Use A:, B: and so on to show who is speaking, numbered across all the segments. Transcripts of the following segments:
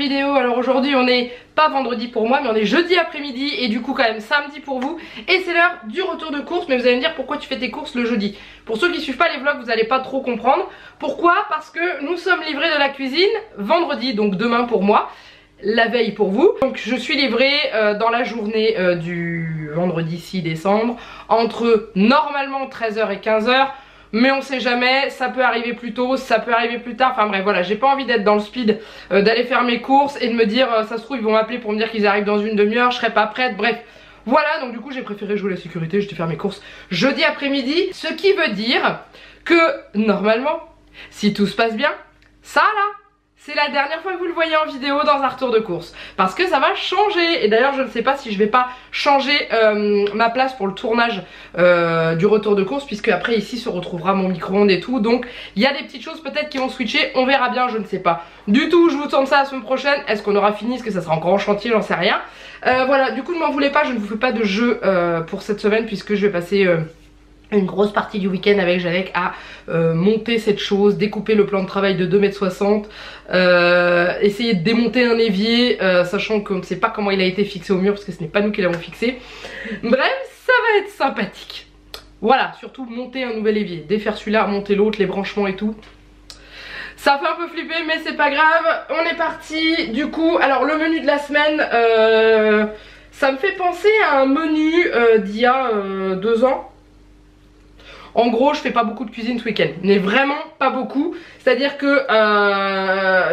A: vidéo. Alors aujourd'hui on est pas vendredi pour moi mais on est jeudi après-midi et du coup quand même samedi pour vous. Et c'est l'heure du retour de course. Mais vous allez me dire pourquoi tu fais tes courses le jeudi. Pour ceux qui suivent pas les vlogs vous allez pas trop comprendre. Pourquoi? Parce que nous sommes livrés de la cuisine vendredi, donc demain pour moi, la veille pour vous. Donc je suis livrée dans la journée du vendredi 6 décembre entre normalement 13h et 15h. Mais on sait jamais, ça peut arriver plus tôt, ça peut arriver plus tard. Enfin bref, voilà, j'ai pas envie d'être dans le speed, d'aller faire mes courses et de me dire ça se trouve ils vont m'appeler pour me dire qu'ils arrivent dans une demi-heure, je serai pas prête. Bref, voilà, donc du coup j'ai préféré jouer la sécurité, je vais faire mes courses jeudi après-midi. Ce qui veut dire que normalement, si tout se passe bien, ça là, c'est la dernière fois que vous le voyez en vidéo dans un retour de course. Parce que ça va changer. Et d'ailleurs je ne sais pas si je vais pas changer ma place pour le tournage du retour de course. Puisque après ici se retrouvera mon micro-ondes et tout. Donc il y a des petites choses peut-être qui vont switcher. On verra bien, je ne sais pas. Du tout, je vous tourne ça la semaine prochaine. Est-ce qu'on aura fini? Est-ce que ça sera encore en chantier? J'en sais rien. Voilà, du coup ne m'en voulez pas, je ne vous fais pas de jeu pour cette semaine. Puisque je vais passer... une grosse partie du week-end avec Janek à monter cette chose, découper le plan de travail de 2,60 m, essayer de démonter un évier, sachant qu'on ne sait pas comment il a été fixé au mur parce que ce n'est pas nous qui l'avons fixé. Bref, ça va être sympathique. Voilà, surtout monter un nouvel évier, défaire celui-là, monter l'autre, les branchements et tout. Ça fait un peu flipper mais c'est pas grave, on est parti. Du coup, alors le menu de la semaine, ça me fait penser à un menu d'il y a 2 ans. En gros je fais pas beaucoup de cuisine ce week-end, mais vraiment pas beaucoup. C'est à dire que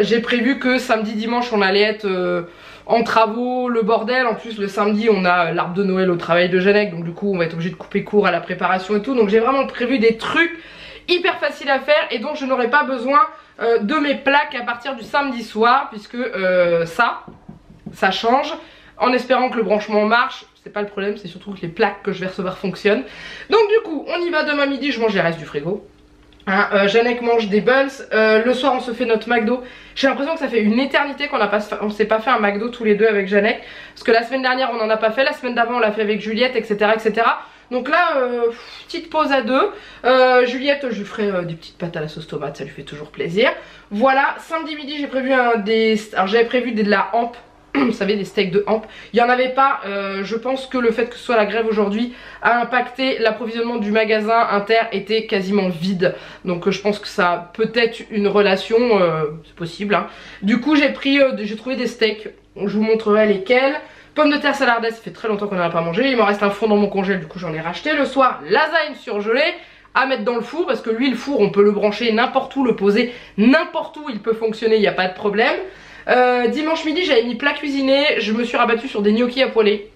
A: j'ai prévu que samedi dimanche on allait être en travaux, le bordel. En plus le samedi on a l'arbre de Noël au travail de Janek, donc du coup on va être obligé de couper court à la préparation et tout. Donc j'ai vraiment prévu des trucs hyper faciles à faire et donc je n'aurai pas besoin de mes plaques à partir du samedi soir. Puisque ça change, en espérant que le branchement marche. C'est pas le problème, c'est surtout que les plaques que je vais recevoir fonctionnent. Donc du coup, on y va demain midi, je mange les restes du frigo. Hein, Janek mange des buns. Le soir, on se fait notre McDo. J'ai l'impression que ça fait une éternité qu'on s'est pas fait un McDo tous les deux avec Janek. Parce que la semaine dernière, on en a pas fait. La semaine d'avant, on l'a fait avec Juliette, etc. etc. Donc là, petite pause à deux. Juliette, je lui ferai des petites pâtes à la sauce tomate, ça lui fait toujours plaisir. Voilà, samedi midi, j'ai prévu alors j'avais prévu de la hampe. Vous savez, des steaks de hampe. Il n'y en avait pas. Je pense que le fait que ce soit la grève aujourd'hui a impacté l'approvisionnement du magasin. Inter était quasiment vide. Donc je pense que ça a peut-être une relation. C'est possible. Hein. Du coup j'ai trouvé des steaks. Je vous montrerai lesquels. Pommes de terre salardaise, ça fait très longtemps qu'on n'en a pas mangé. Il m'en reste un fond dans mon congèle. Du coup j'en ai racheté. Le soir, lasagne surgelée à mettre dans le four. Parce que lui, le four, on peut le brancher n'importe où, le poser n'importe où. Il peut fonctionner, il n'y a pas de problème. Dimanche midi j'avais mis plat cuisiné, je me suis rabattue sur des gnocchis à poêler.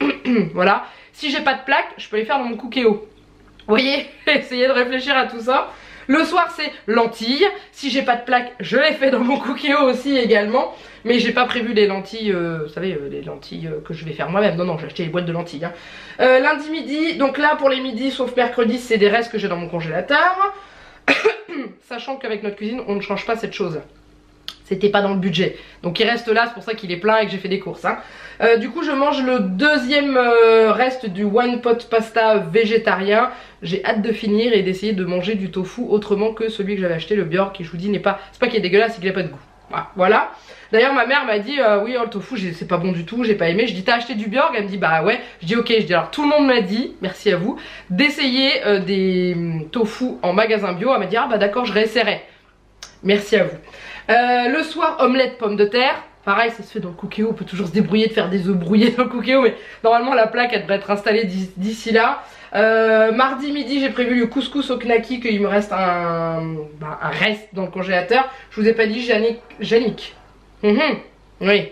A: Voilà, si j'ai pas de plaque je peux les faire dans mon Cookéo. Vous voyez, essayez de réfléchir à tout ça. Le soir c'est lentilles, si j'ai pas de plaque je les fais dans mon Cookéo aussi également. Mais j'ai pas prévu les lentilles, vous savez les lentilles que je vais faire moi-même. Non j'ai acheté les boîtes de lentilles hein. Lundi midi, donc là pour les midis sauf mercredi c'est des restes que j'ai dans mon congélateur. Sachant qu'avec notre cuisine on ne change pas cette chose. C'était pas dans le budget. Donc il reste là, c'est pour ça qu'il est plein et que j'ai fait des courses. Hein. Du coup je mange le deuxième reste du one pot pasta végétarien. J'ai hâte de finir et d'essayer de manger du tofu autrement que celui que j'avais acheté, le Björk, qui je vous dis n'est pas... C'est pas qu'il est dégueulasse, c'est qu'il a pas de goût. Voilà. D'ailleurs ma mère m'a dit oui le tofu c'est pas bon du tout, j'ai pas aimé. Je dis t'as acheté du Björk? Elle me dit bah ouais. Je dis ok, je dis alors tout le monde m'a dit, merci à vous, d'essayer des tofu en magasin bio. Elle m'a dit ah bah d'accord je réessayerai. Merci à vous. Le soir, omelette pommes de terre. Pareil, ça se fait dans le Cookéo. On peut toujours se débrouiller de faire des œufs brouillés dans le Cookéo. Mais normalement, la plaque, elle devrait être installée d'ici là. Mardi midi, j'ai prévu le couscous au knaki. Qu'il me reste un reste dans le congélateur. Je vous ai pas dit, Janik. Oui,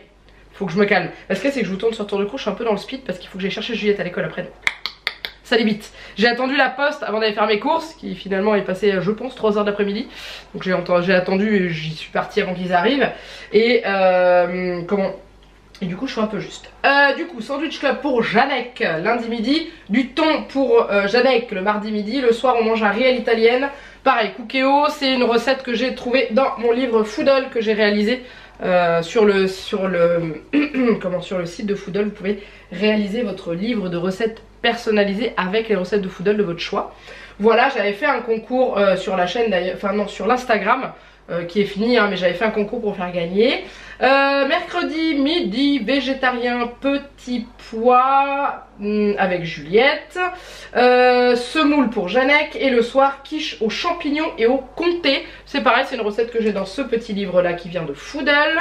A: faut que je me calme. Parce que c'est que je vous tourne sur tour de cou. Je suis un peu dans le speed parce qu'il faut que j'aille chercher Juliette à l'école après. Ça débite. J'ai attendu la poste avant d'aller faire mes courses, qui finalement est passé je pense 3 h d'après-midi. Donc j'ai attendu et j'y suis partie avant qu'ils arrivent. Et et du coup je suis un peu juste. Du coup sandwich club pour Janek lundi midi. Du thon pour Janek le mardi midi. Le soir on mange un riel italienne. Pareil Cookéo, c'est une recette que j'ai trouvée dans mon livre Foodle que j'ai réalisé. Sur le site de Foodle, vous pouvez réaliser votre livre de recettes personnalisé avec les recettes de Foodle de votre choix. Voilà, j'avais fait un concours sur la chaîne d'ailleurs, enfin non, sur l'Instagram qui est fini, hein, mais j'avais fait un concours pour faire gagner. Mercredi midi, végétarien petit pois avec Juliette. Semoule pour Janek. Et le soir, quiche aux champignons et au comté. C'est pareil, c'est une recette que j'ai dans ce petit livre là qui vient de Foodle.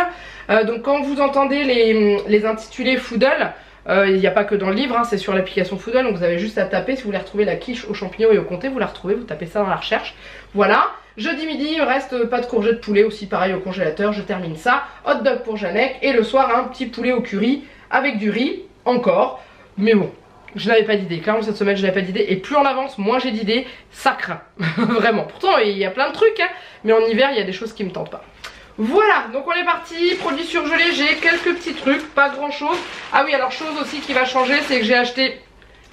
A: Donc quand vous entendez les intitulés Foodle, il n'y a pas que dans le livre, hein, c'est sur l'application Foodle, donc vous avez juste à taper. Si vous voulez retrouver la quiche aux champignons et au comté, vous la retrouvez, vous tapez ça dans la recherche. Voilà. Jeudi midi, il me reste pas de courgettes de poulet, aussi pareil au congélateur, je termine ça. Hot dog pour Janek. Et le soir, un petit poulet au curry avec du riz, encore. Mais bon, je n'avais pas d'idée. Clairement, cette semaine, je n'avais pas d'idée. Et plus on avance, moins j'ai d'idées. Ça craint. Vraiment. Pourtant, il y a plein de trucs, hein, mais en hiver, il y a des choses qui me tentent pas. Voilà, donc on est parti. Produits surgelés, j'ai quelques petits trucs, pas grand chose. Ah oui, alors chose aussi qui va changer, c'est que j'ai acheté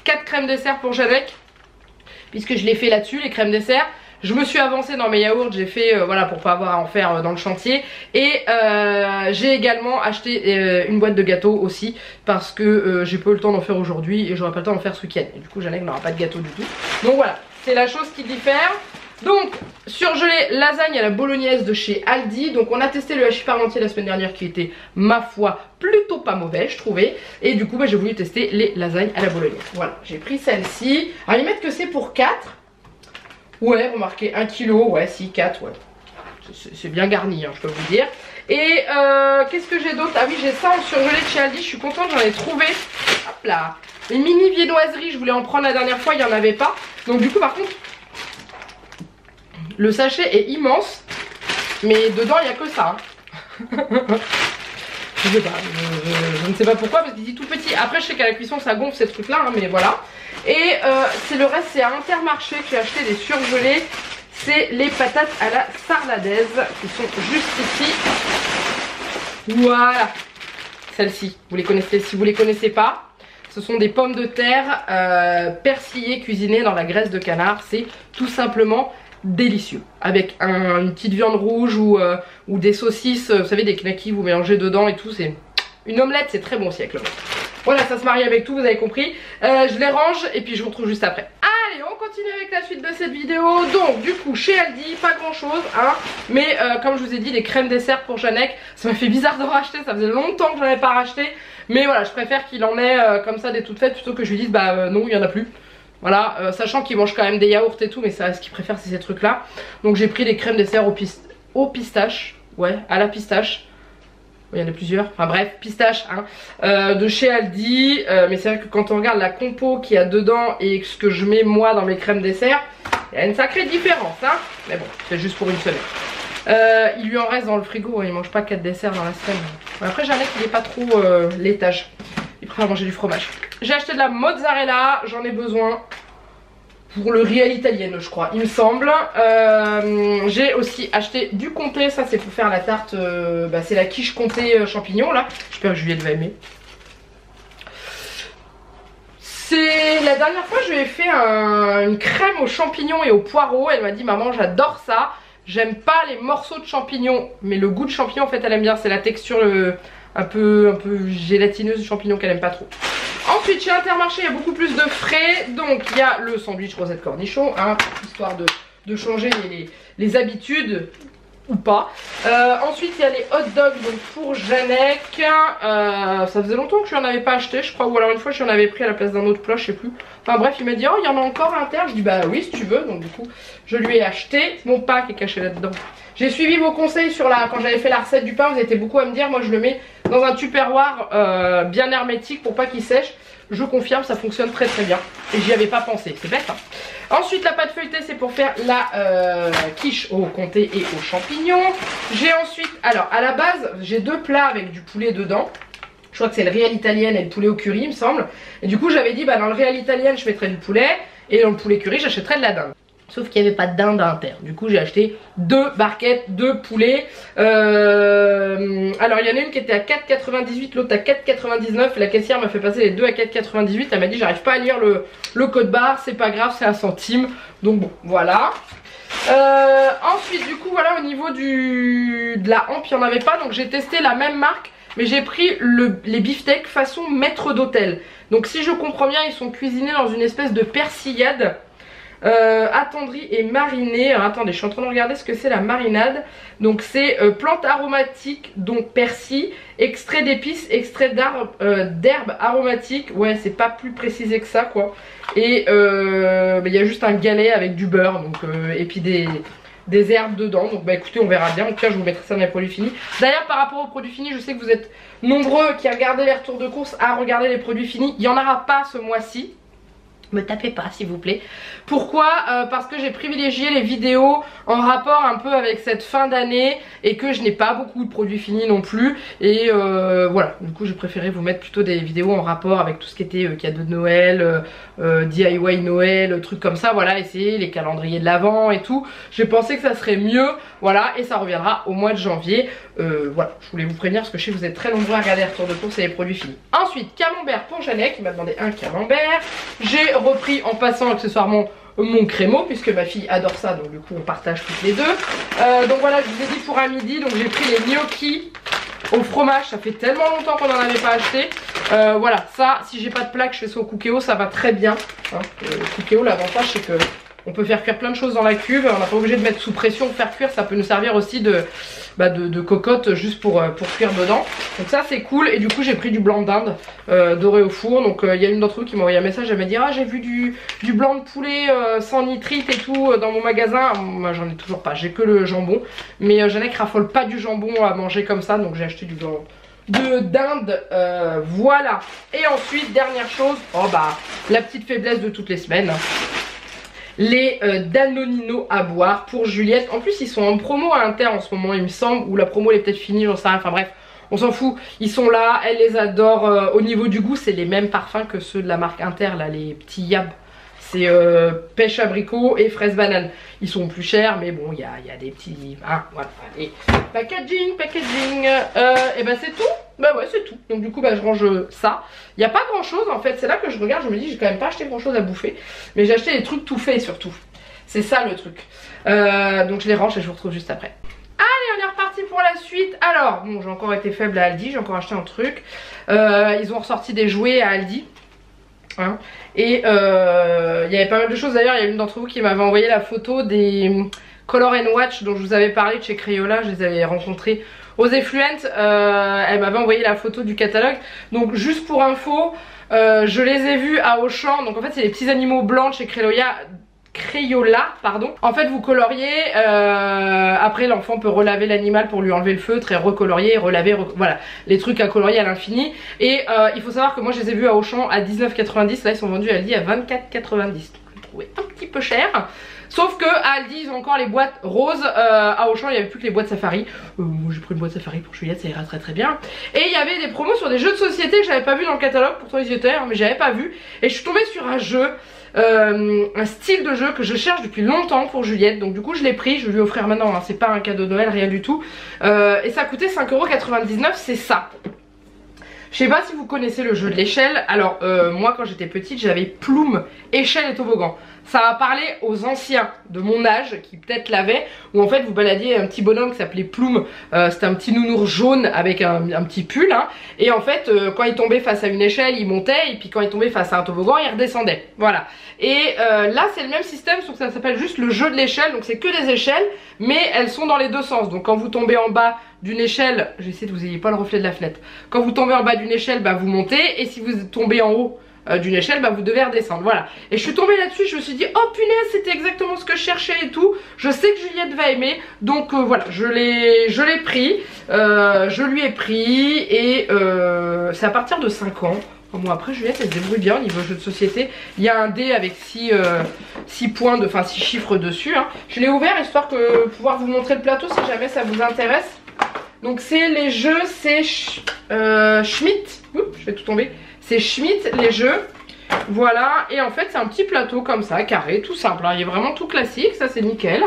A: 4 crèmes dessert pour Janek, puisque je l'ai fait là-dessus, les crèmes dessert. Je me suis avancée dans mes yaourts, j'ai fait, voilà, pour pas avoir à en faire dans le chantier. Et j'ai également acheté une boîte de gâteaux aussi, parce que j'ai pas eu le temps d'en faire aujourd'hui et j'aurai pas le temps d'en faire ce week-end. Et du coup, Janek n'aura pas de gâteau du tout. Donc voilà, c'est la chose qui diffère. Donc, surgelé lasagne à la bolognaise de chez Aldi. Donc on a testé le hachis parmentier la semaine dernière qui était, ma foi, plutôt pas mauvais, je trouvais. Et du coup, j'ai voulu tester les lasagnes à la bolognaise. Voilà, j'ai pris celle-ci. Alors ils mettent que c'est pour 4. Ouais, remarquez, 1 kg, ouais, si, 4, ouais. C'est bien garni, hein, je peux vous dire. Et qu'est-ce que j'ai d'autre? Ah oui, j'ai ça en surgelé de chez Aldi, je suis contente, j'en ai trouvé. Hop là. Les mini viennoiseries, je voulais en prendre la dernière fois, il n'y en avait pas. Donc du coup, par contre, le sachet est immense, mais dedans, il n'y a que ça. Hein. Je sais pas, je ne sais pas pourquoi, parce qu'il dit tout petit. Après, je sais qu'à la cuisson, ça gonfle ces trucs-là, hein, mais voilà. Et c'est le reste, c'est à Intermarché que j'ai acheté des surgelés. C'est les patates à la sarladaise qui sont juste ici. Voilà, celles-ci, vous les connaissez. Si vous les connaissez pas, ce sont des pommes de terre persillées, cuisinées dans la graisse de canard. C'est tout simplement délicieux. Avec une petite viande rouge ou des saucisses, vous savez, des knackis, vous mélangez dedans et tout. C'est une omelette, c'est très bon aussi avec l'omelette. Voilà, ça se marie avec tout, vous avez compris. Je les range et puis je vous retrouve juste après. Allez, on continue avec la suite de cette vidéo. Donc, du coup, chez Aldi, pas grand chose, hein. Mais comme je vous ai dit, les crèmes dessert pour Janek, ça m'a fait bizarre de racheter. Ça faisait longtemps que j'en avais pas racheté. Mais voilà, je préfère qu'il en ait comme ça des toutes faites plutôt que je lui dise, bah non, il y en a plus. Voilà, sachant qu'il mange quand même des yaourts et tout, mais ça, ce qu'il préfère, c'est ces trucs là. Donc, j'ai pris des crèmes dessert au pistache. Ouais, à la pistache. Il y en a plusieurs, enfin bref, pistache hein, de chez Aldi. Mais c'est vrai que quand on regarde la compo qu'il y a dedans et ce que je mets moi dans mes crèmes dessert, il y a une sacrée différence hein. Mais bon, c'est juste pour une semaine. Il lui en reste dans le frigo, il mange pas 4 desserts dans la semaine. Après Janek il est pas trop laitage, il préfère manger du fromage. J'ai acheté de la mozzarella, j'en ai besoin pour le riz à l'italienne je crois, il me semble. J'ai aussi acheté du comté, ça c'est pour faire la tarte, c'est la quiche comté champignon là. J'espère que Juliette va aimer. C'est la dernière fois je lui ai fait une crème aux champignons et aux poireaux. Elle m'a dit maman j'adore ça. J'aime pas les morceaux de champignons, mais le goût de champignon en fait elle aime bien. C'est la texture un peu gélatineuse du champignon qu'elle aime pas trop. Ensuite chez Intermarché il y a beaucoup plus de frais. Donc il y a le sandwich rosette cornichon hein, histoire de changer les habitudes ou pas. Ensuite il y a les hot dogs donc pour Janek. Ça faisait longtemps que je n'en avais pas acheté je crois. Ou alors une fois je en avais pris à la place d'un autre plat, je sais plus. Enfin bref il m'a dit oh il y en a encore à l'intérieur. Je dis bah oui si tu veux. Donc du coup je lui ai acheté. Mon pack est caché là-dedans. J'ai suivi vos conseils sur quand j'avais fait la recette du pain. Vous étiez beaucoup à me dire. Moi je le mets dans un tupperware bien hermétique pour pas qu'il sèche. Je confirme ça fonctionne très très bien. Et j'y avais pas pensé, c'est bête hein. Ensuite la pâte feuilletée c'est pour faire la quiche au comté et aux champignons. J'ai ensuite, alors à la base j'ai 2 plats avec du poulet dedans. Je crois que c'est le riz à l'italienne et le poulet au curry il me semble. Et du coup j'avais dit bah dans le riz à l'italienne je mettrais du poulet. Et dans le poulet curry j'achèterais de la dinde. Sauf qu'il n'y avait pas de dinde à l'intérieur. Du coup j'ai acheté 2 barquettes de poulet. Alors il y en a une qui était à 4,98, l'autre à 4,99. La caissière m'a fait passer les deux à 4,98. Elle m'a dit j'arrive pas à lire le code barre, c'est pas grave, c'est 1 centime. Donc bon, voilà. Ensuite du coup voilà au niveau de la hampe il n'y en avait pas. Donc j'ai testé la même marque. Mais j'ai pris les beefsteaks façon maître d'hôtel. Donc si je comprends bien ils sont cuisinés dans une espèce de persillade. attendri et mariné. Alors attendez, je suis en train de regarder ce que c'est la marinade. Donc c'est plantes aromatiques, donc persil, extrait d'épices, extrait d'herbes aromatiques. Ouais, c'est pas plus précisé que ça quoi. Et il y a juste un galet avec du beurre donc, et puis des herbes dedans. Donc bah écoutez, on verra bien. En tout cas, je vous mettrai ça dans les produits finis. D'ailleurs, par rapport aux produits finis, je sais que vous êtes nombreux qui regardez les retours de course à regarder les produits finis. Il n'y en aura pas ce mois-ci. Me tapez pas s'il vous plaît. Pourquoi parce que j'ai privilégié les vidéos en rapport un peu avec cette fin d'année et que je n'ai pas beaucoup de produits finis non plus. Et voilà, du coup j'ai préféré vous mettre plutôt des vidéos en rapport avec tout ce qui était cadeaux de Noël, DIY Noël, trucs comme ça. Voilà, essayer les calendriers de l'Avent et tout. J'ai pensé que ça serait mieux. Voilà, et ça reviendra au mois de janvier. Voilà, je voulais vous prévenir parce que je sais que vous êtes très nombreux à regarder les retours de course et les produits finis. Ensuite, camembert pour Jeannette qui m'a demandé un camembert. J'ai repris en passant accessoirement mon crémeau puisque ma fille adore ça, donc du coup on partage toutes les deux. Donc voilà, je vous ai dit pour un midi, donc j'ai pris les gnocchis au fromage. Ça fait tellement longtemps qu'on n'en avait pas acheté. Voilà, ça, si j'ai pas de plaque, je fais ça au Cookéo, ça va très bien. Hein, Cookéo, l'avantage c'est que on peut faire cuire plein de choses dans la cuve. On n'est pas obligé de mettre sous pression pour faire cuire. Ça peut nous servir aussi de cocotte juste pour cuire dedans. Donc ça c'est cool. Et du coup j'ai pris du blanc d'Inde doré au four. Donc il y a une d'entre vous qui m'a envoyé un message. Elle m'a dit ah j'ai vu du blanc de poulet sans nitrite et tout dans mon magasin. Moi j'en ai toujours pas. J'ai que le jambon. Mais Jeannette raffole pas du jambon à manger comme ça. Donc j'ai acheté du blanc d'Inde. Voilà. Et ensuite dernière chose. Oh bah la petite faiblesse de toutes les semaines. Les Danonino à boire pour Juliette. En plus ils sont en promo à Inter en ce moment il me semble. Ou la promo elle est peut-être finie, j'en sais rien. Enfin bref, on s'en fout. Ils sont là, elle les adore. Au niveau du goût c'est les mêmes parfums que ceux de la marque Inter là, les petits Yab. C'est pêche abricot et fraise banane. Ils sont plus chers mais bon il y a des petits... Hein, voilà. Et packaging. Et ben c'est tout. Bah ouais c'est tout. Donc du coup bah je range ça. Il n'y a pas grand chose en fait. C'est là que je regarde, je me dis j'ai quand même pas acheté grand chose à bouffer. Mais j'ai acheté des trucs tout faits surtout. C'est ça le truc. Donc je les range et je vous retrouve juste après. Allez on est reparti pour la suite. Alors bon j'ai encore été faible à Aldi. J'ai encore acheté un truc. Ils ont ressorti des jouets à Aldi. Hein. Et il y avait pas mal de choses. D'ailleurs il y a une d'entre vous qui m'avait envoyé la photo des Color & Watch dont je vous avais parlé de chez Crayola. Je les avais rencontrés aux Effluent. Elle m'avait envoyé la photo du catalogue. Donc juste pour info, je les ai vus à Auchan. Donc en fait c'est les petits animaux blancs de chez Crayola, pardon. En fait vous coloriez, après l'enfant peut relaver l'animal pour lui enlever le feutre et recolorier, relaver, voilà, les trucs à colorier à l'infini. Et il faut savoir que moi je les ai vus à Auchan à 19,90, là ils sont vendus à Aldi à 24,90. Donc je les trouvais un petit peu cher. Sauf que à Aldi ils ont encore les boîtes roses, à Auchan il n'y avait plus que les boîtes Safari. Moi j'ai pris une boîte Safari pour Juliette, ça ira très très bien. Et il y avait des promos sur des jeux de société que j'avais pas vu dans le catalogue, pourtant ils y étaient hein, mais j'avais pas vu. Et je suis tombée sur un jeu, un style de jeu que je cherche depuis longtemps pour Juliette. Donc du coup je l'ai pris, je vais lui offrir maintenant, hein, c'est pas un cadeau de Noël, rien du tout. Et ça coûtait 5,99€, c'est ça. Je sais pas si vous connaissez le jeu de l'échelle. Alors moi quand j'étais petite j'avais Plume, échelle et toboggan. Ça va parler aux anciens de mon âge qui peut-être l'avaient, où en fait vous baladiez un petit bonhomme qui s'appelait Plume. C'était un petit nounours jaune avec un petit pull hein. Et en fait quand il tombait face à une échelle il montait, et puis quand il tombait face à un toboggan il redescendait. Voilà. Et là c'est le même système sauf que ça s'appelle juste le jeu de l'échelle. Donc c'est que des échelles mais elles sont dans les deux sens. Donc quand vous tombez en bas d'une échelle, j'essaie de vous ayez pas le reflet de la fenêtre. Quand vous tombez en bas d'une échelle bah vous montez, et si vous tombez en haut d'une échelle bah vous devez redescendre. Voilà. Et je suis tombée là-dessus, je me suis dit oh punaise c'était exactement ce que je cherchais et tout. Je sais que Juliette va aimer. Donc voilà, je l'ai pris, je lui ai pris. Et c'est à partir de 5 ans. Bon après Juliette elle se débrouille bien au niveau jeu de société. Il y a un dé avec 6 points, enfin 6 chiffres dessus hein. Je l'ai ouvert histoire que pouvoir vous montrer le plateau si jamais ça vous intéresse. Donc c'est les jeux, c'est Schmitt. Oups, je vais tout tomber. C'est Schmitt les jeux. Voilà, et en fait c'est un petit plateau comme ça, carré, tout simple hein. Il est vraiment tout classique, ça c'est nickel.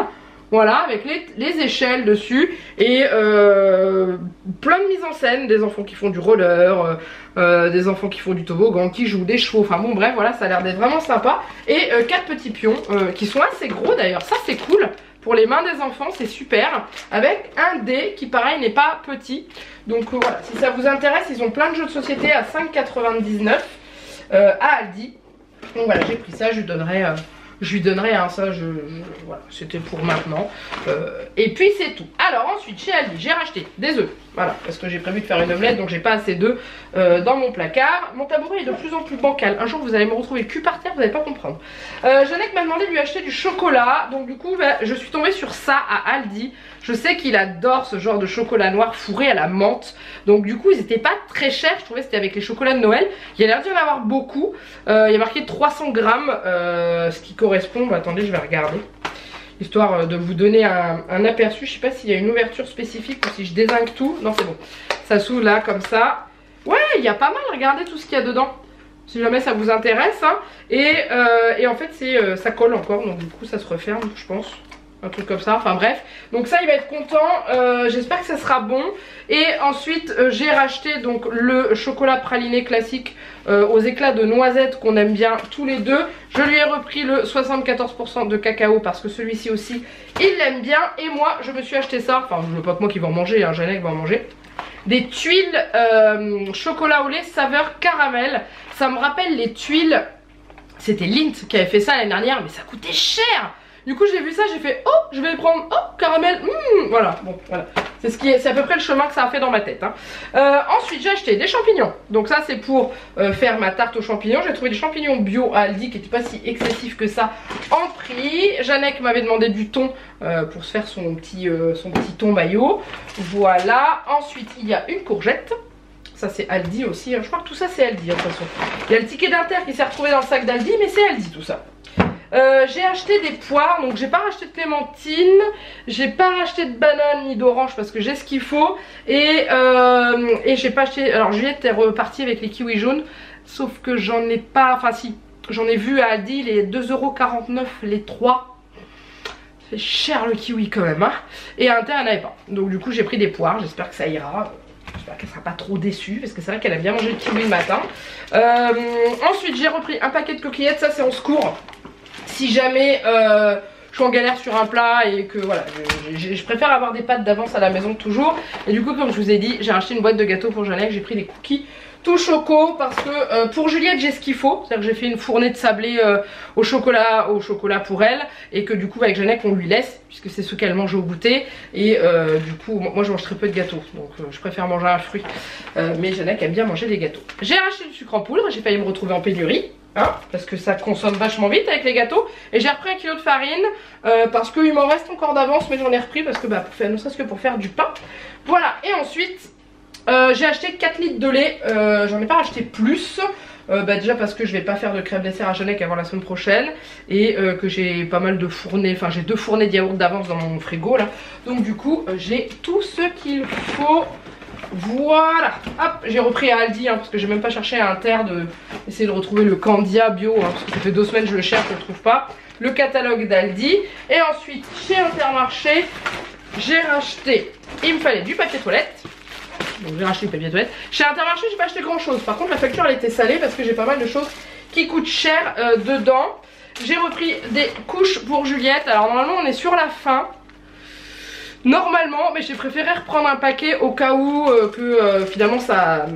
A: Voilà, avec les échelles dessus. Et plein de mises en scène. Des enfants qui font du roller, des enfants qui font du toboggan, qui jouent des chevaux. Enfin bon bref, voilà, ça a l'air d'être vraiment sympa. Et 4 petits pions qui sont assez gros d'ailleurs, ça c'est cool. Pour les mains des enfants c'est super. Avec un dé qui pareil n'est pas petit. Donc voilà, si ça vous intéresse, ils ont plein de jeux de société à 5,99 à Aldi. Donc voilà, j'ai pris ça, je lui donnerai je lui donnerai, hein, ça voilà, c'était pour maintenant. Et puis c'est tout. Alors ensuite chez Aldi j'ai racheté des œufs, voilà, parce que j'ai prévu de faire une omelette, donc j'ai pas assez d'œufs dans mon placard. Mon tabouret est de plus en plus bancal, un jour vous allez me retrouver le cul par terre, vous n'allez pas comprendre. Jeannette m'a demandé de lui acheter du chocolat, donc du coup bah, je suis tombée sur ça à Aldi. Je sais qu'il adore ce genre de chocolat noir fourré à la menthe, donc du coup ils étaient pas très chers, je trouvais que c'était avec les chocolats de Noël. Il y a l'air d'y en avoir beaucoup, il y a marqué 300 grammes, ce qui correspond, bah, attendez je vais regarder, histoire de vous donner un aperçu. Je sais pas s'il y a une ouverture spécifique ou si je dézingue tout, non c'est bon, ça s'ouvre là comme ça. Ouais, il y a pas mal, regardez tout ce qu'il y a dedans, si jamais ça vous intéresse, hein. Et en fait ça colle encore, donc du coup ça se referme je pense, un truc comme ça, enfin bref. Donc ça il va être content, j'espère que ça sera bon. Et ensuite j'ai racheté donc le chocolat praliné classique aux éclats de noisettes qu'on aime bien tous les deux. Je lui ai repris le 74% de cacao parce que celui-ci aussi il l'aime bien. Et moi je me suis acheté ça, enfin je veux pas que moi qui vais en manger, hein, Jeannette va en manger. Des tuiles chocolat au lait saveur caramel. Ça me rappelle les tuiles, c'était Lindt qui avait fait ça l'année dernière, mais ça coûtait cher. Du coup j'ai vu ça, j'ai fait oh je vais prendre, oh caramel, voilà, bon voilà. C'est à peu près le chemin que ça a fait dans ma tête, hein. Ensuite j'ai acheté des champignons. Donc ça c'est pour faire ma tarte aux champignons. J'ai trouvé des champignons bio à Aldi qui n'étaient pas si excessifs que ça en prix. Jeannette m'avait demandé du thon pour se faire son petit thon mayo. Voilà, ensuite il y a une courgette. Ça c'est Aldi aussi, hein. Je crois que tout ça c'est Aldi, hein, de toute façon. Il y a le ticket d'Inter qui s'est retrouvé dans le sac d'Aldi, mais c'est Aldi tout ça. J'ai acheté des poires, donc j'ai pas racheté de clémentine, j'ai pas racheté de banane ni d'orange parce que j'ai ce qu'il faut. Et j'ai pas acheté, alors Juliette est repartie avec les kiwis jaunes, sauf que j'en ai pas, enfin si, j'en ai vu à Aldi les 2,49€ les 3. C'est cher le kiwi quand même, hein. Et à Inter elle n'avait pas, donc du coup j'ai pris des poires, j'espère que ça ira. J'espère qu'elle sera pas trop déçue parce que c'est vrai qu'elle aime bien manger le kiwi le matin. Ensuite j'ai repris un paquet de coquillettes, ça c'est en secours. Si jamais je suis en galère sur un plat et que voilà, je préfère avoir des pâtes d'avance à la maison toujours. Et du coup comme je vous ai dit, j'ai acheté une boîte de gâteaux pour Jeannette, j'ai pris des cookies tout choco parce que pour Juliette j'ai ce qu'il faut. C'est-à-dire que j'ai fait une fournée de sablé au chocolat pour elle. Et que du coup avec Jeannette on lui laisse puisque c'est ce qu'elle mange au goûter. Et du coup moi je mange très peu de gâteaux, donc je préfère manger un fruit. Mais Jeannette aime bien manger des gâteaux. J'ai racheté du sucre en poudre, j'ai failli me retrouver en pénurie. Hein, parce que ça consomme vachement vite avec les gâteaux. Et j'ai repris 1 kg de farine parce qu'il m'en reste encore d'avance, mais j'en ai repris parce que bah, ne serait-ce que pour faire du pain. Voilà, et ensuite j'ai acheté 4 litres de lait. J'en ai pas acheté plus. Déjà parce que je vais pas faire de crème dessert à Jeannette avant la semaine prochaine. Et que j'ai pas mal de fournées, enfin j'ai 2 fournées de yaourt d'avance dans mon frigo là. Donc du coup j'ai tout ce qu'il faut. Voilà, hop, j'ai repris à Aldi hein, parce que j'ai même pas cherché à Inter essayer de retrouver le Candia bio hein, parce que ça fait 2 semaines que je le cherche, je le trouve pas. Le catalogue d'Aldi. Et ensuite chez Intermarché, j'ai racheté, il me fallait du papier toilette. Donc j'ai racheté du papier toilette. Chez Intermarché j'ai pas acheté grand chose. Par contre la facture elle était salée parce que j'ai pas mal de choses qui coûtent cher dedans. J'ai repris des couches pour Juliette. Alors normalement on est sur la fin. Normalement, mais j'ai préféré reprendre un paquet au cas où que finalement ça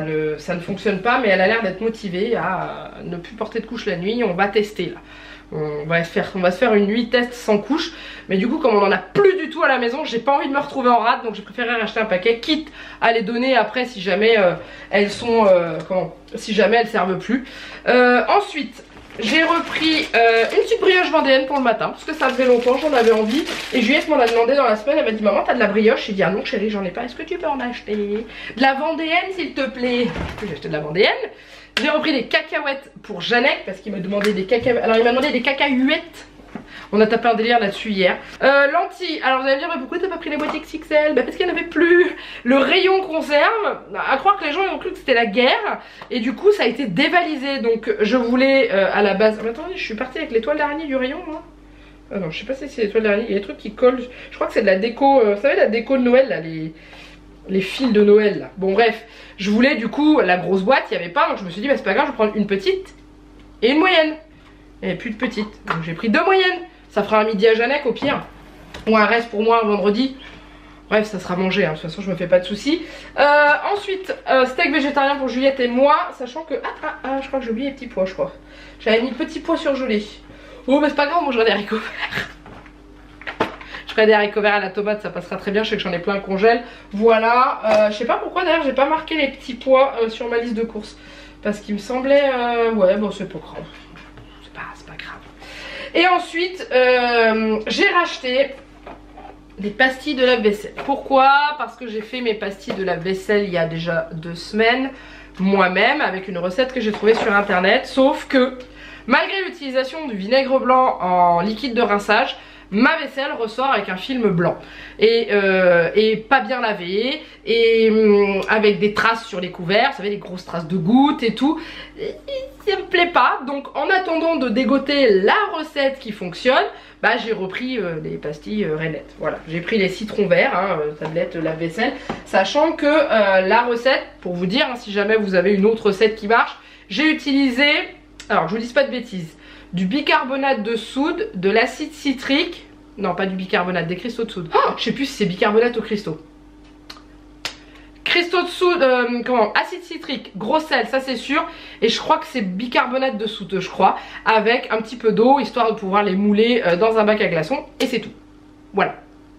A: ne fonctionne pas. Mais elle a l'air d'être motivée à ne plus porter de couche la nuit. On va tester là. On va se faire une nuit test sans couche. Mais du coup comme on en a plus du tout à la maison, j'ai pas envie de me retrouver en rade. Donc j'ai préféré racheter un paquet, quitte à les donner après si jamais elles sont si jamais elles servent plus. Ensuite j'ai repris une petite brioche vendéenne pour le matin parce que ça faisait longtemps, j'en avais envie. Et Juliette m'en a demandé dans la semaine, elle m'a dit maman t'as de la brioche? J'ai dit ah non chérie j'en ai pas, est-ce que tu peux en acheter? De la vendéenne s'il te plaît. J'ai acheté de la vendéenne. J'ai repris des cacahuètes pour Jeannette parce qu'il m'a demandé des cacahuètes. Alors il m'a demandé des cacahuètes. On a tapé un délire là-dessus hier. Lentilles, alors vous allez me dire mais pourquoi t'as pas pris les boîtes XXL? Bah parce qu'il n'y en avait plus. Le rayon conserve, à croire que les gens ont cru que c'était la guerre. Et du coup ça a été dévalisé. Donc je voulais à la base... Mais attendez, je suis partie avec l'étoile d'araignée du rayon moi. Ah non, je sais pas si c'est l'étoile d'araignée. Il y a des trucs qui collent. Je crois que c'est de la déco, vous savez la déco de Noël là, les fils de Noël là. Bon bref, je voulais du coup la grosse boîte, il n'y avait pas. Donc je me suis dit bah c'est pas grave, je vais prendre une petite et une moyenne. Il n'y avait plus de petite. Donc j'ai pris 2 moyennes. Ça fera un midi à Jeannette au pire. Ou un reste pour moi un vendredi. Bref, ça sera mangé, hein. De toute façon je me fais pas de soucis. Ensuite, steak végétarien pour Juliette et moi, sachant que... je crois que j'ai oublié les petits pois, je crois. J'avais mis petits pois surgelés. Oh mais c'est pas grave, on mangerait des haricots verts. Je ferai des haricots verts à la tomate, ça passera très bien, je sais que j'en ai plein le congèle. Voilà, je sais pas pourquoi d'ailleurs j'ai pas marqué les petits pois sur ma liste de courses. Parce qu'il me semblait... ouais, bon c'est pas grave. C'est pas grave. Et ensuite, j'ai racheté des pastilles de lave-vaisselle. Pourquoi? Parce que j'ai fait mes pastilles de lave-vaisselle il y a déjà 2 semaines, moi-même, avec une recette que j'ai trouvée sur internet. Sauf que, malgré l'utilisation du vinaigre blanc en liquide de rinçage, ma vaisselle ressort avec un film blanc et pas bien lavé et avec des traces sur les couverts, vous savez, des grosses traces de gouttes et tout. Et ça me plaît pas, donc en attendant de dégoter la recette qui fonctionne, bah j'ai repris les pastilles Rainette. Voilà, j'ai pris les citrons verts, hein, tablette lave-vaisselle, sachant que la recette, pour vous dire, hein, si jamais vous avez une autre recette qui marche, j'ai utilisé, alors je vous dis pas de bêtises, du bicarbonate de soude, de l'acide citrique, non pas du bicarbonate, des cristaux de soude. Oh, je sais plus si c'est bicarbonate ou cristaux. Cristaux de soude, acide citrique, gros sel, ça c'est sûr. Et je crois que c'est bicarbonate de soude, je crois, avec un petit peu d'eau, histoire de pouvoir les mouler dans un bac à glaçons. Et c'est tout. Voilà.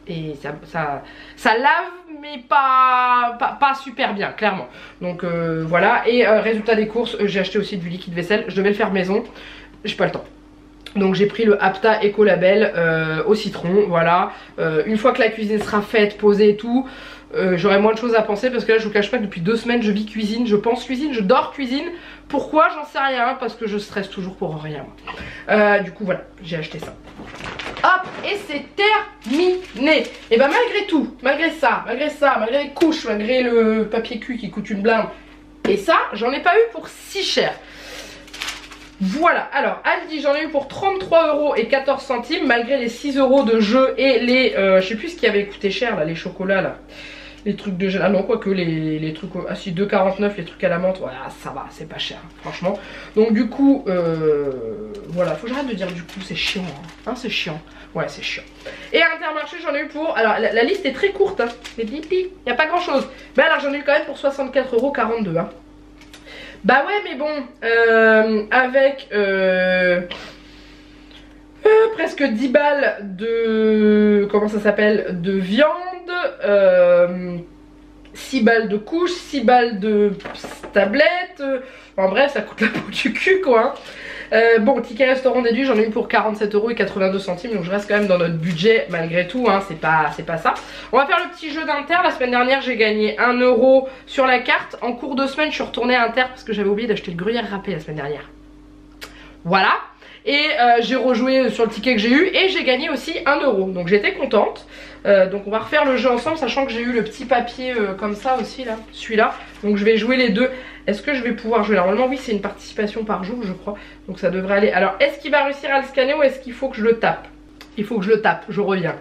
A: Et ça lave, mais pas super bien, clairement. Donc voilà. Et résultat des courses, j'ai acheté aussi du liquide vaisselle. Je devais le faire maison. J'ai pas le temps. Donc j'ai pris le Apta Ecolabel au citron, voilà. Une fois que la cuisine sera faite, posée et tout, j'aurai moins de choses à penser parce que là je vous cache pas que depuis 2 semaines je vis cuisine, je pense cuisine, je dors cuisine. Pourquoi? J'en sais rien, parce que je stresse toujours pour rien. Du coup voilà, j'ai acheté ça. Hop, et c'est terminé. Et bah malgré tout, malgré les couches, malgré le papier cul qui coûte une blinde, et ça, j'en ai pas eu pour si cher. Voilà, alors Aldi j'en ai eu pour 33,14 €, malgré les 6 € de jeu et les, je sais plus ce qui avait coûté cher là, les chocolats là, les trucs de gel, ah non quoique les trucs, ah si 2,49 les trucs à la menthe, voilà ça va, c'est pas cher franchement. Donc du coup, voilà, faut que j'arrête de dire du coup, c'est chiant, hein, c'est chiant, ouais c'est chiant. Et à Intermarché j'en ai eu pour, alors la liste est très courte, hein, il n'y a pas grand chose, mais alors j'en ai eu quand même pour 64,42 €, hein. Bah ouais mais bon, avec presque 10 balles de, comment ça s'appelle, de viande, 6 balles de couches, 6 balles de tablettes, en bref ça coûte la peau du cul quoi. Bon, ticket restaurant déduit, j'en ai eu pour 47,82 €, donc je reste quand même dans notre budget malgré tout, hein, c'est pas ça. On va faire le petit jeu d'Inter. La semaine dernière j'ai gagné 1 € sur la carte. En cours de semaine je suis retournée à Inter parce que j'avais oublié d'acheter le gruyère râpé la semaine dernière. Voilà. Et j'ai rejoué sur le ticket que j'ai eu et j'ai gagné aussi 1 €, donc j'étais contente. Donc on va refaire le jeu ensemble, sachant que j'ai eu le petit papier comme ça aussi là, celui-là. Donc je vais jouer les deux. Est-ce que je vais pouvoir jouer? Normalement oui, c'est une participation par jour je crois, donc ça devrait aller. Alors est-ce qu'il va réussir à le scanner ou est-ce qu'il faut que je le tape? Il faut que je le tape, je reviens.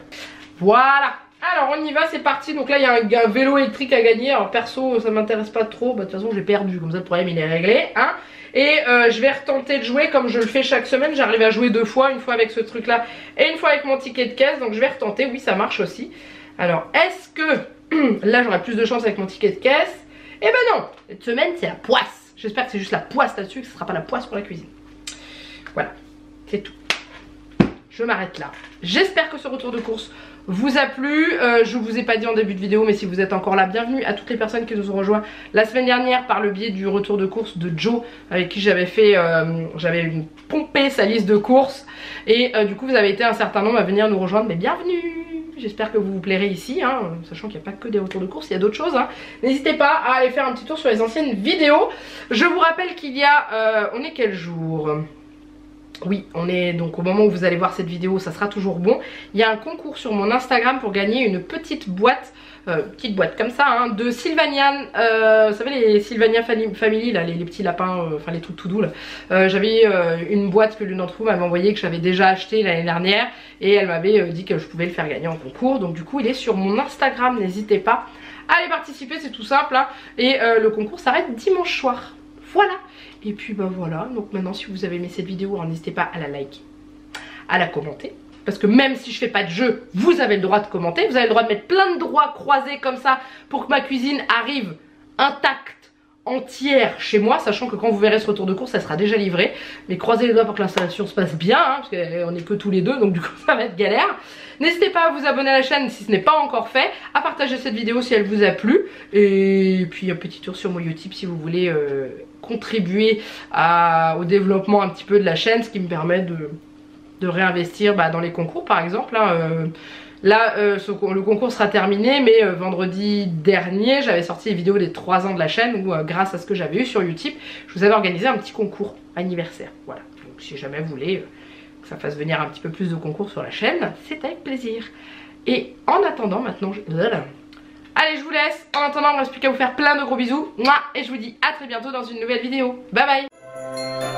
A: Voilà. Alors on y va, c'est parti. Donc là il y a un vélo électrique à gagner. Alors perso ça m'intéresse pas trop, bah, de toute façon j'ai perdu, comme ça le problème il est réglé, hein. Et je vais retenter de jouer comme je le fais chaque semaine. J'arrive à jouer 2 fois, une fois avec ce truc là et une fois avec mon ticket de caisse. Donc je vais retenter, oui ça marche aussi. Alors est-ce que là j'aurai plus de chance avec mon ticket de caisse? Eh ben non, cette semaine c'est la poisse. J'espère que c'est juste la poisse là-dessus, que ce sera pas la poisse pour la cuisine. Voilà, c'est tout. Je m'arrête là. J'espère que ce retour de course vous a plu. Je vous ai pas dit en début de vidéo, mais si vous êtes encore là, bienvenue à toutes les personnes qui nous ont rejoints la semaine dernière par le biais du retour de course de Joe, avec qui j'avais fait, j'avais pompé sa liste de courses. Et du coup vous avez été un certain nombre à venir nous rejoindre, mais bienvenue. J'espère que vous vous plairez ici, hein, sachant qu'il n'y a pas que des retours de course, il y a d'autres choses, hein. N'hésitez pas à aller faire un petit tour sur les anciennes vidéos. Je vous rappelle qu'il y a, on est quel jour? Oui, on est donc au moment où vous allez voir cette vidéo, ça sera toujours bon. Il y a un concours sur mon Instagram pour gagner une petite boîte comme ça, hein, de Sylvanian, vous savez les Sylvania Family, là, les petits lapins, enfin les trucs tout doux là. J'avais une boîte que l'une d'entre vous m'avait envoyée, que j'avais déjà acheté l'année dernière, et elle m'avait dit que je pouvais le faire gagner en concours. Donc du coup il est sur mon Instagram, n'hésitez pas à aller participer, c'est tout simple, hein. Et le concours s'arrête dimanche soir. Voilà. Et puis bah voilà, donc maintenant si vous avez aimé cette vidéo, n'hésitez pas à la liker, à la commenter, parce que même si je fais pas de jeu, vous avez le droit de commenter, vous avez le droit de mettre plein de droits croisés comme ça pour que ma cuisine arrive intacte, entière chez moi, sachant que quand vous verrez ce retour de course, ça sera déjà livré. Mais croisez les doigts pour que l'installation se passe bien, hein, parce qu'on est que tous les deux, donc du coup ça va être galère. N'hésitez pas à vous abonner à la chaîne si ce n'est pas encore fait, à partager cette vidéo si elle vous a plu, et puis un petit tour sur mon YouTube si vous voulez contribuer au développement un petit peu de la chaîne, ce qui me permet de réinvestir dans les concours par exemple. Là, le concours sera terminé, mais vendredi dernier, j'avais sorti les vidéos des 3 ans de la chaîne où, grâce à ce que j'avais eu sur YouTube, je vous avais organisé un petit concours anniversaire. Voilà, donc si jamais vous voulez que ça fasse venir un petit peu plus de concours sur la chaîne, c'est avec plaisir. Et en attendant, maintenant, allez, je vous laisse. En attendant, il ne me reste plus qu'à vous faire plein de gros bisous. Et je vous dis à très bientôt dans une nouvelle vidéo. Bye bye.